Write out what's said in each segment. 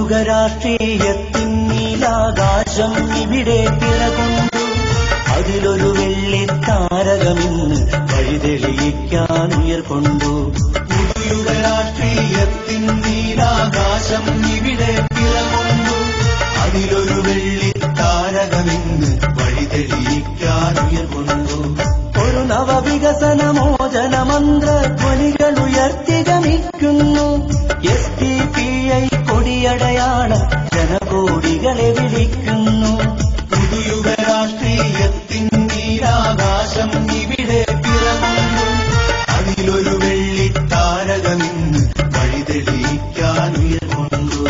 പുതുയുഗ രാഷ്ട്രീയത്തിൻ നീലാകാശം ഇവിടെ പിറകൊണ്ടു. അതിലൊരു വെള്ളിത്താരകമിന്ന് വഴിതെളിയിക്കാൻ ഉയർകൊണ്ടു. പുതുയുഗ രാഷ്ട്രീയത്തിൻ നീലാകാശം ഇവിടെ പിറകൊണ്ടു. അതിലൊരു വെള്ളിത്താരകമിന്ന് വഴിതെളിയിക്കാൻ ഉയർകൊണ്ടു. ഒരു നവവികസന മോചന മന്ത്രധ്വനികൾ ഉയർത്തി ഗമിക്കുന്നു. SDPI കൊടിയടയാളം ജനകോടികളെ വിളിക്കുന്നു. പുതുയുഗ രാഷ്ട്രീയത്തിൻ നീലാകാശം ഇവിടെ പിറകൊണ്ടു. അതിലൊരു വെള്ളിത്താരകമിന്ന് വഴിതെളിയിക്കാൻ ഉയർകൊണ്ടു.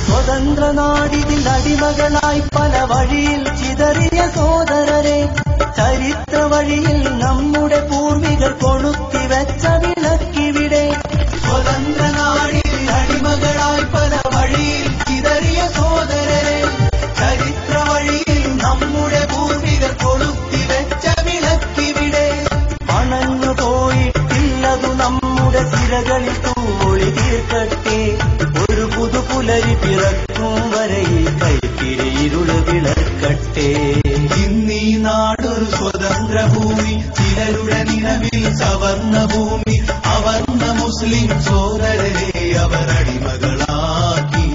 സ്വതന്ത്രനാടിതിൽ അടിമകളായി പല വഴിയിൽ ചിതറിയ സോദരരെ, ചരിത്ര വഴിയിൽ നമ്മുടെ പൂർവികർ കൊളുത്തിവെച്ച വിളക്കിവിടെ. സ്വതന്ത്രനാടിൽ അടിമകളായി പല വഴിയിൽ ചിതറിയ സോദരരെ, ചരിത്ര വഴിയിൽ നമ്മുടെ പൂർവികർ കൊളുത്തിവെച്ച വിളക്കിവിടെ. അണഞ്ഞു പോയിട്ടില്ലതു നമ്മുടെ സിരകളിൽ തൂവൊളി തീർക്കട്ടെ. ഒരു പുതുപുലരി പിറക്കും വരെ ഈ കൈത്തിരിയിരുള് വിളക്കട്ടെ. ഇന്നീ നാടൊരു സ്വതന്ത്ര ഭൂമി, ചിലരുടെ നിലവിൽ സവർണ ഭൂമി. അവർണ മുസ്ലിം സോദരരെ അവർ അടിമകളാക്കി.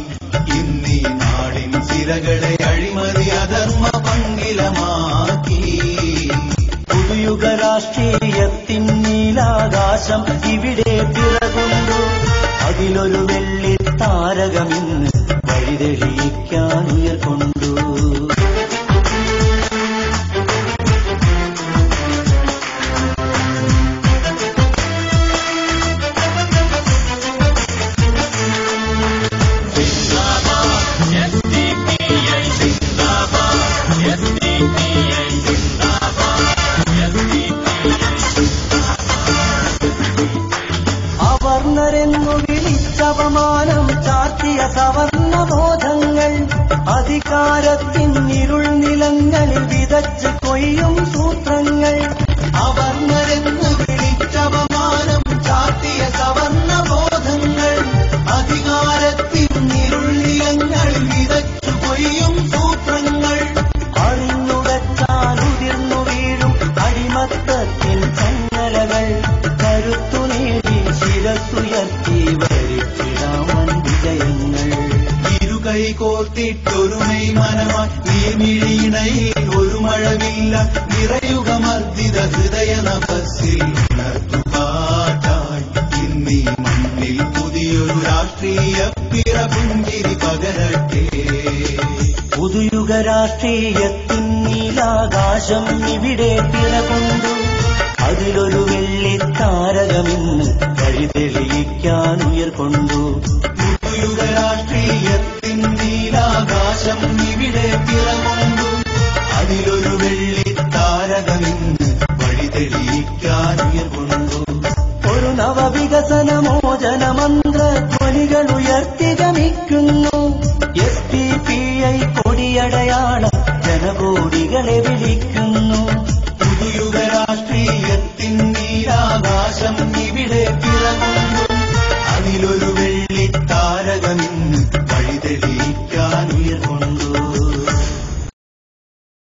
ഇന്നീ നാടിൻ സിരകളെ അഴിമതി അധർമ്മ പങ്കിലമാക്കി. പുതുയുഗ രാഷ്ട്രീയത്തിൻ നീലാകാശം ഇവിടെ പിറകൊണ്ടു. അതിലൊരു വെള്ളിത്താരകമിന്ന് വഴിതെളിയിക്കാൻ ഉയർകൊണ്ടു. അവർണരെന്നു വിളിച്ചപമാനം ചാർത്തിയ സവർണബോധങ്ങൾ, അധികാരത്തിൻ ഇരുൾ നിലങ്ങളിൽ വിതച്ച് കൊയ്യും സൂത്രങ്ങൾ. അവർണരെന്നു വിളിച്ചപമാനം ചാർത്തിയ സവർണബോധങ്ങൾ, അധികാരത്തിൻ ഇരുൾ നിലങ്ങളിൽ വിതച്ചു കൊയ്യും സൂത്രങ്ങൾ. അറിഞ്ഞുടച്ചാൽ ഉതിർന്നു വീഴും അടിമത്തത്തിൻ ചങ്ങലകൾ, കരുത്തു നേടി ശിരസുയർത്തി വരിച്ചിടാമൻ വിജയങ്ങൾ. ഇരുകൈ കോർത്തിട്ടൊരുമൈ മനമായി നീമിഴിയിണയിൽ ഒരു മഴവില്ല നിറയുക മർദ്ദിത ഹൃദയ നഭസിൽ ഉണർത്തുകാറ്റായി. ഇന്നീ മണ്ണിൽ പുതിയൊരു രാഷ്ട്രീയ പിറപുഞ്ചിരി പകരട്ടെ. പുതുയുഗ രാഷ്ട്രീയത്തിൻ നീലാകാശം ഇവിടെ പിറകൊണ്ടു. അതിലൊരു വെള്ളി